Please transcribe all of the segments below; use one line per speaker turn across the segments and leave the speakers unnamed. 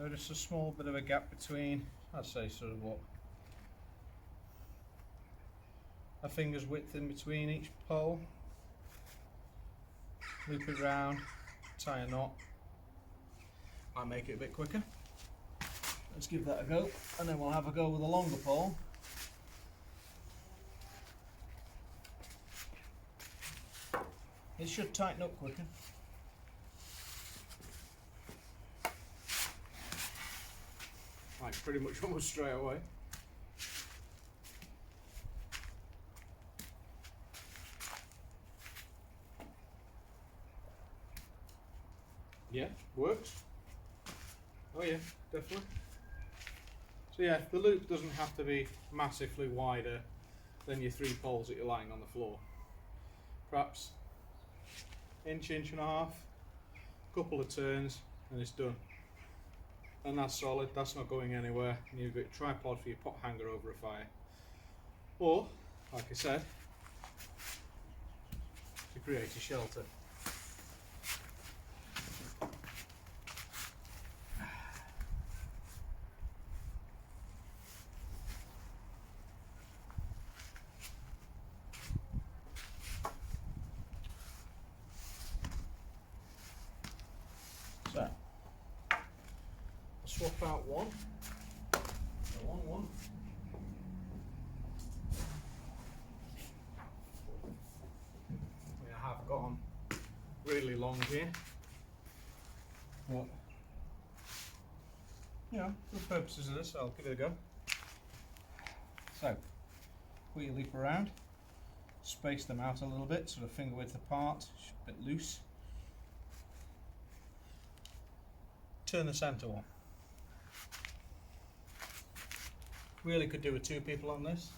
So just a small bit of a gap between, I'd say sort of what, a finger's width in between each pole. Loop it round, tie a knot. Might make it a bit quicker. Let's give that a go, and then we'll have a go with a longer pole. It should tighten up quicker. like pretty much almost straight away. Yeah, works. Oh yeah, definitely. So yeah, the loop doesn't have to be massively wider than your 3 poles that you're lying on the floor. Perhaps inch and a half, couple of turns, and it's done. And that's solid, that's not going anywhere. And you've got a tripod for your pot hanger over a fire. Or, like I said, to create a shelter. So, I'll swap out one, the long one. I have gone really long here, but you know, for the purposes of this, I'll give it a go. So, put your leaf around, space them out a little bit, sort of finger width apart, a bit loose. Turn the centre one. Really could do with 2 people on this.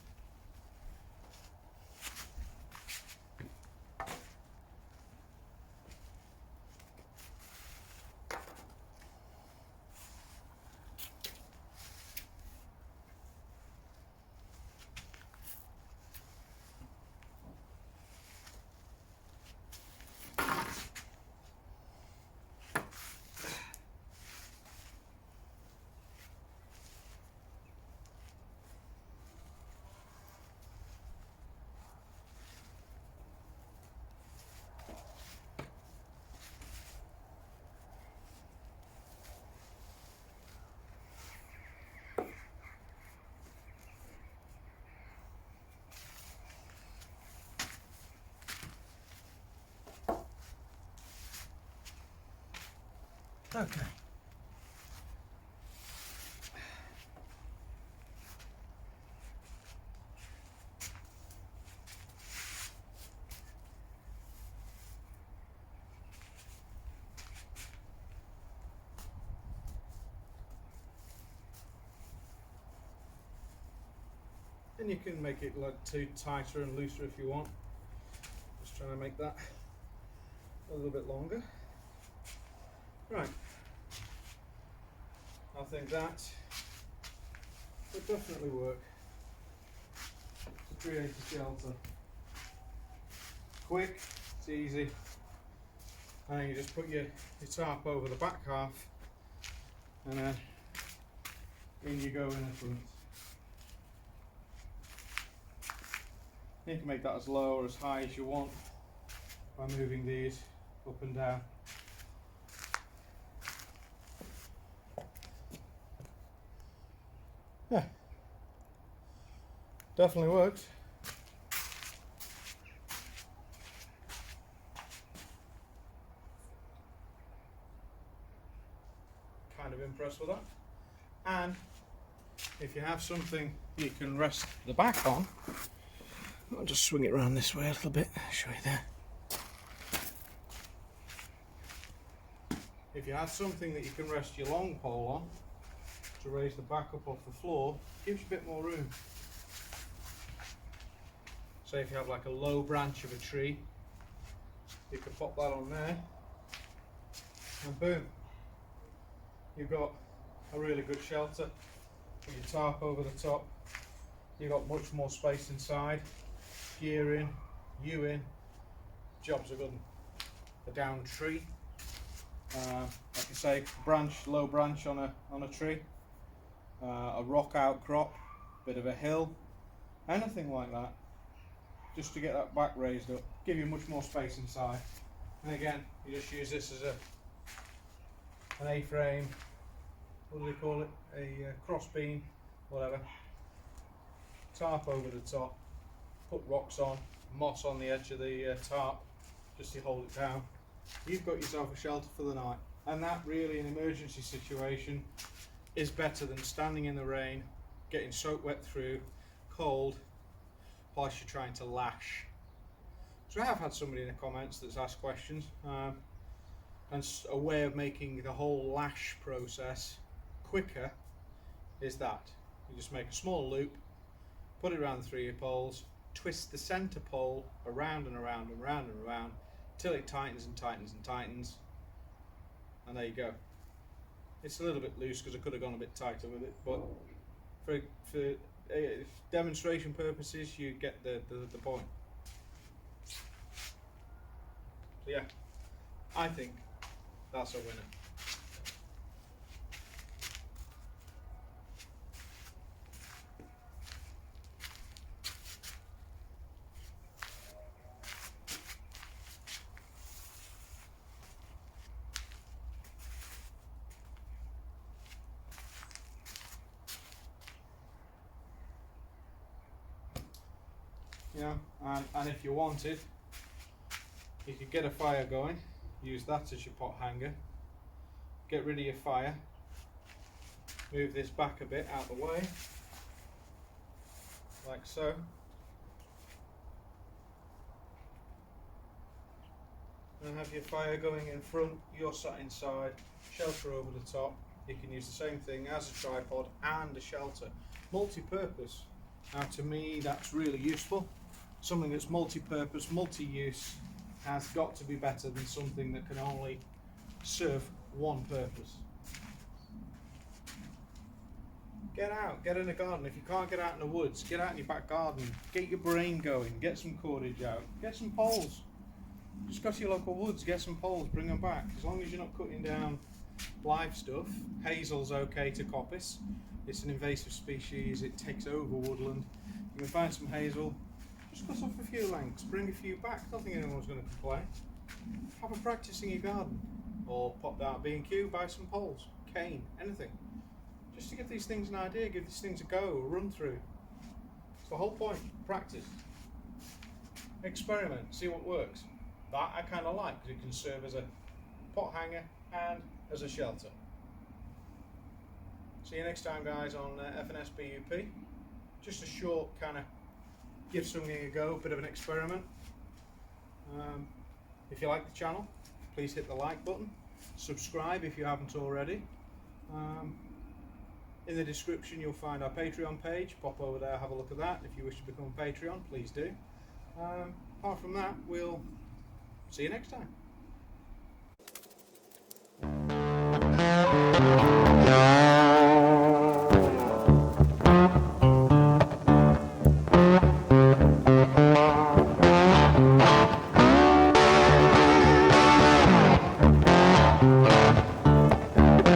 Okay. And you can make it like tighter and looser if you want. Just trying to make that a little bit longer. Right. I think that would definitely work to create a shelter. Quick, it's easy, and you just put your tarp over the back half, and then in you go in the front. You can make that as low or as high as you want by moving these up and down. Yeah, definitely works. Kind of impressed with that. And if you have something you can rest the back on, I'll just swing it around this way a little bit, show you there. If you have something that you can rest your long pole on to raise the back up off the floor, it gives you a bit more room. So if you have like a low branch of a tree, you can pop that on there, and boom, you've got a really good shelter. Put your tarp over the top, you've got much more space inside. Gear in, you in, jobs are good. A down tree, like I say, low branch on a tree, a rock outcrop, bit of a hill, anything like that, just to get that back raised up, give you much more space inside. And again, you just use this as an A-frame, what do they call it, a cross beam, whatever, tarp over the top, put rocks on, moss on the edge of the tarp, just to hold it down. You've got yourself a shelter for the night. And that really, in an emergency situation, is better than standing in the rain, getting soaked wet through, cold, whilst you're trying to lash. So I have had somebody in the comments that's asked questions, and a way of making the whole lash process quicker is that you just make a small loop, put it around the 3 poles, twist the centre pole around and around and around and around till it tightens and tightens and tightens, and there you go. It's a little bit loose because I could have gone a bit tighter with it, but for demonstration purposes you get the point. So yeah, I think that's a winner. Yeah, and if you wanted, you could get a fire going, use that as your pot hanger, get rid of your fire, move this back a bit out of the way, like so, and have your fire going in front, you're sat inside, shelter over the top. You can use the same thing as a tripod and a shelter, multi-purpose. Now to me that's really useful. Something that's multi-purpose, multi-use has got to be better than something that can only serve one purpose. Get out, get in the garden. If you can't get out in the woods, get out in your back garden, get your brain going, get some cordage out, get some poles. Just go to your local woods, get some poles, bring them back. As long as you're not cutting down live stuff. Hazel's okay to coppice. It's an invasive species, it takes over woodland. You can find some hazel, just cut off a few lengths, bring a few back. I don't think anyone's going to complain. Have a practice in your garden, or pop down at B&Q, buy some poles, cane, anything. Just to give these things an idea, give these things a go, a run through. It's the whole point, practice. Experiment, see what works. That I kind of like, because it can serve as a pot hanger and as a shelter. See you next time guys on FNS BUP. Just a short kind of give something a go, bit of an experiment. If you like the channel, please hit the like button. Subscribe if you haven't already. In the description you'll find our Patreon page. Pop over there, have a look at that. If you wish to become a Patreon, please do. Apart from that, we'll see you next time.